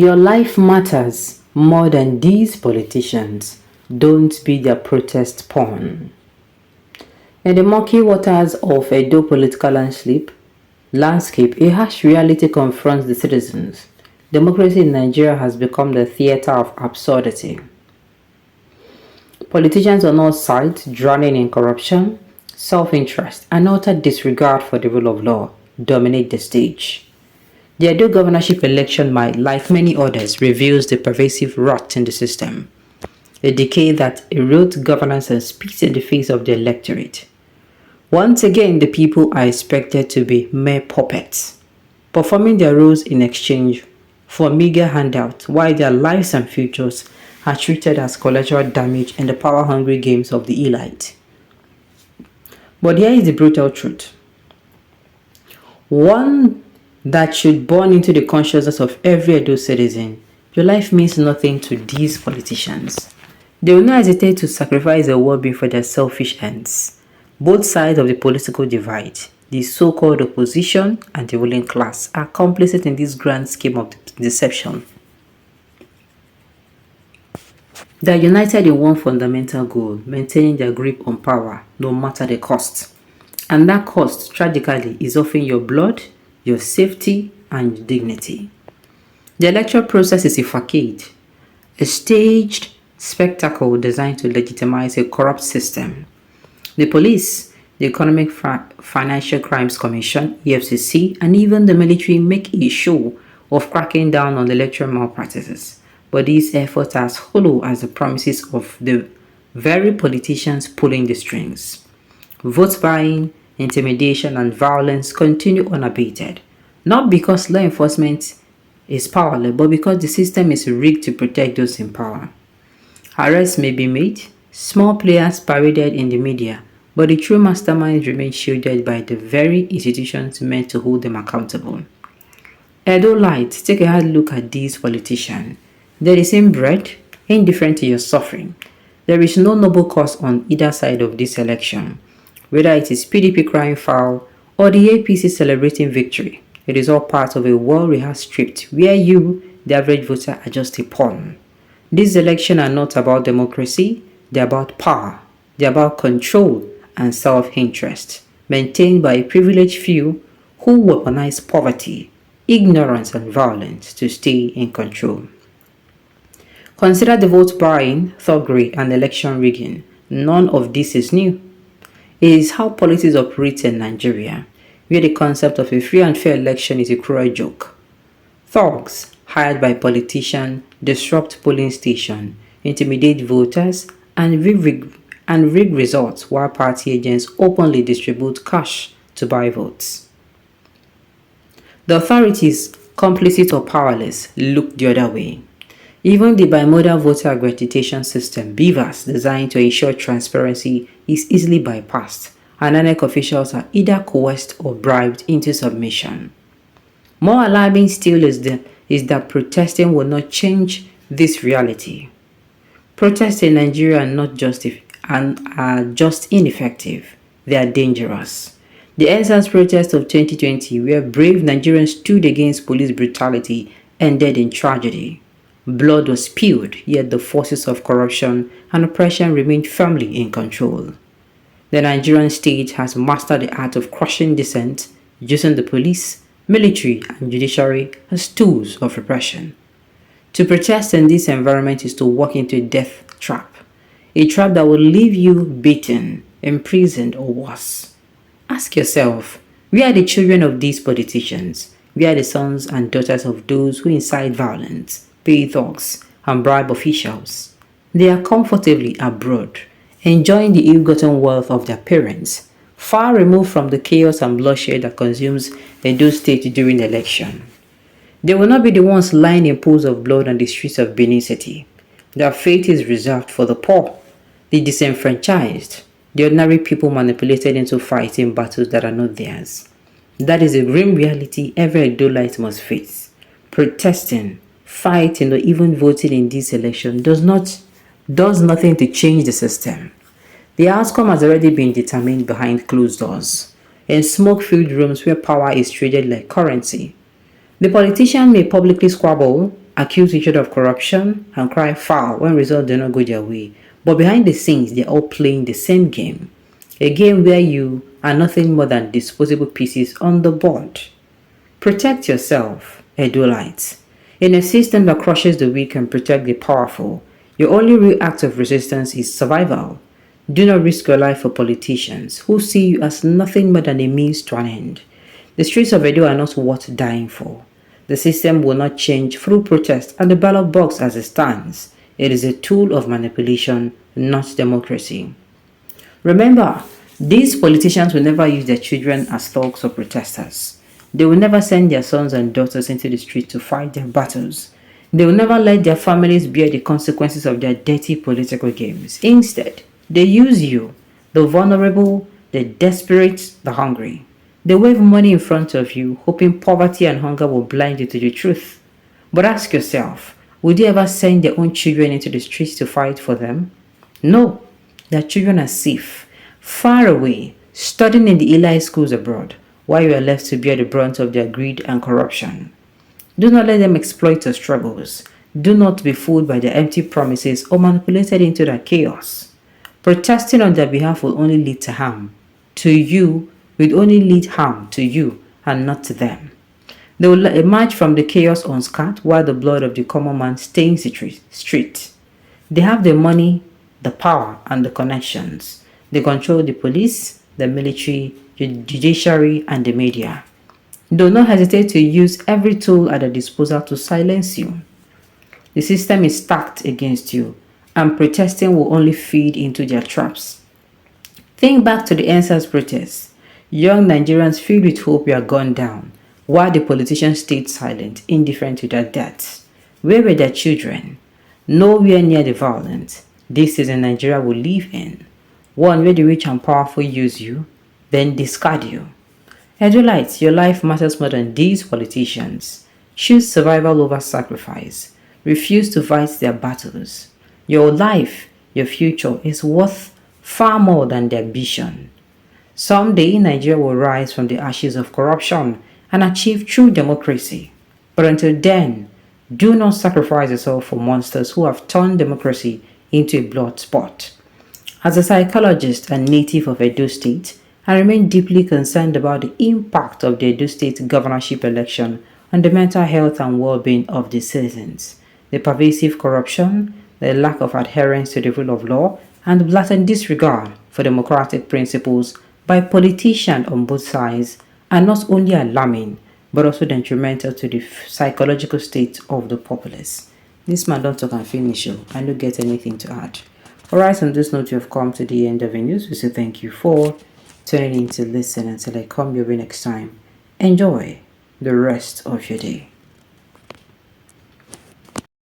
Your life matters more than these politicians. Don't be their protest pawn. In the murky waters of Edo political landscape, a harsh reality confronts the citizens. Democracy in Nigeria has become the theater of absurdity. Politicians on all sides, drowning in corruption, self-interest, and utter disregard for the rule of law, dominate the stage. The Edo governorship election might, like many others, reveals the pervasive rot in the system, a decay that erodes governance and spits in the face of the electorate. Once again, the people are expected to be mere puppets, performing their roles in exchange for meager handouts, while their lives and futures are treated as collateral damage in the power-hungry games of the elite. But here is the brutal truth, one that should burn into the consciousness of every Edo citizen. Your life means nothing to these politicians. They will not hesitate to sacrifice their well-being for their selfish ends. Both sides of the political divide, the so-called opposition and the ruling class, are complicit in this grand scheme of deception. They are united in one fundamental goal, maintaining their grip on power, no matter the cost. And that cost, tragically, is often your blood, your safety, and dignity. The electoral process is a facade, a staged spectacle designed to legitimize a corrupt system. The police, the Economic Financial Crimes Commission, EFCC, and even the military make a show of cracking down on electoral malpractices. But these efforts are as hollow as the promises of the very politicians pulling the strings. Vote buying, intimidation, and violence continue unabated, not because law enforcement is powerless, but because the system is rigged to protect those in power. Arrests may be made, small players paraded in the media, but the true masterminds remain shielded by the very institutions meant to hold them accountable. Edo Light, take a hard look at these politicians. They're the same bread, indifferent to your suffering. There is no noble cause on either side of this election. Whether it is PDP crying foul or the APC celebrating victory, it is all part of a well-rehearsed script where you, the average voter, are just a pawn. These elections are not about democracy, they're about power, they're about control and self-interest, maintained by a privileged few who weaponize poverty, ignorance, and violence to stay in control. Consider the vote buying, thuggery, and election rigging. None of this is new. It is how politics operates in Nigeria, where the concept of a free and fair election is a cruel joke. Thugs, hired by politicians, disrupt polling stations, intimidate voters, and rig results, while party agents openly distribute cash to buy votes. The authorities, complicit or powerless, look the other way. Even the bimodal voter accreditation system, BVAS, designed to ensure transparency, is easily bypassed, and INEC officials are either coerced or bribed into submission. More alarming still is that protesting will not change this reality. Protests in Nigeria are just ineffective. They are dangerous. The NSAS protest of 2020, where brave Nigerians stood against police brutality, ended in tragedy. Blood was spilled, yet the forces of corruption and oppression remained firmly in control. The Nigerian state has mastered the art of crushing dissent, using the police, military, and judiciary as tools of repression. To protest in this environment is to walk into a death trap, a trap that will leave you beaten, imprisoned, or worse. Ask yourself, where are the children of these politicians? Where are the sons and daughters of those who incite violence, pay thugs, and bribe officials? They are comfortably abroad, enjoying the ill-gotten wealth of their parents, far removed from the chaos and bloodshed that consumes Edo State during the election. They will not be the ones lying in pools of blood on the streets of Benin City. Their fate is reserved for the poor, the disenfranchised, the ordinary people manipulated into fighting battles that are not theirs. That is a grim reality every Edolite must face. Protesting, fighting, or even voting in this election does nothing to change the system. The outcome has already been determined behind closed doors, in smoke-filled rooms where power is traded like currency. The politician may publicly squabble, accuse each other of corruption and cry foul when results do not go their way. But behind the scenes, they're all playing the same game. A game where you are nothing more than disposable pieces on the board. Protect yourself, Edulites. In a system that crushes the weak and protects the powerful, your only real act of resistance is survival. Do not risk your life for politicians who see you as nothing more than a means to an end. The streets of Edo are not worth dying for. The system will not change through protest, and the ballot box as it stands. It is a tool of manipulation, not democracy. Remember, these politicians will never use their children as thugs or protesters. They will never send their sons and daughters into the street to fight their battles. They will never let their families bear the consequences of their dirty political games. Instead, they use you, the vulnerable, the desperate, the hungry. They wave money in front of you, hoping poverty and hunger will blind you to the truth. But ask yourself, would they ever send their own children into the streets to fight for them? No, their children are safe, far away, studying in the elite schools abroad, while you are left to bear the brunt of their greed and corruption. Do not let them exploit your struggles. Do not be fooled by their empty promises or manipulated into their chaos. Protesting on their behalf will only lead to harm. To you, will only lead harm to you and not to them. They will emerge from the chaos unscarred while the blood of the common man stains the street. They have the money, the power, and the connections. They control the police, the military, the judiciary, and the media. Do not hesitate to use every tool at their disposal to silence you. The system is stacked against you, and protesting will only feed into their traps. Think back to the NSAS protests. Young Nigerians filled with hope were gunned down, while the politicians stayed silent, indifferent to their deaths. Where were their children? Nowhere near the violence. This is a Nigeria we live in. One where the rich and powerful use you, then discard you. Edulites, your life matters more than these politicians. Choose survival over sacrifice. Refuse to fight their battles. Your life, your future is worth far more than their ambition. Someday, Nigeria will rise from the ashes of corruption and achieve true democracy. But until then, do not sacrifice yourself for monsters who have turned democracy into a blood sport. As a psychologist and native of Edo State, I remain deeply concerned about the impact of the Edo State governorship election on the mental health and well-being of the citizens. The pervasive corruption, the lack of adherence to the rule of law, and the blatant disregard for democratic principles by politicians on both sides are not only alarming, but also detrimental to the psychological state of the populace. This man don't talk and finish you. I don't get anything to add. Alright, on this note, you have come to the end of the news. We say thank you for tuning in to listen until I come your way next time. Enjoy the rest of your day.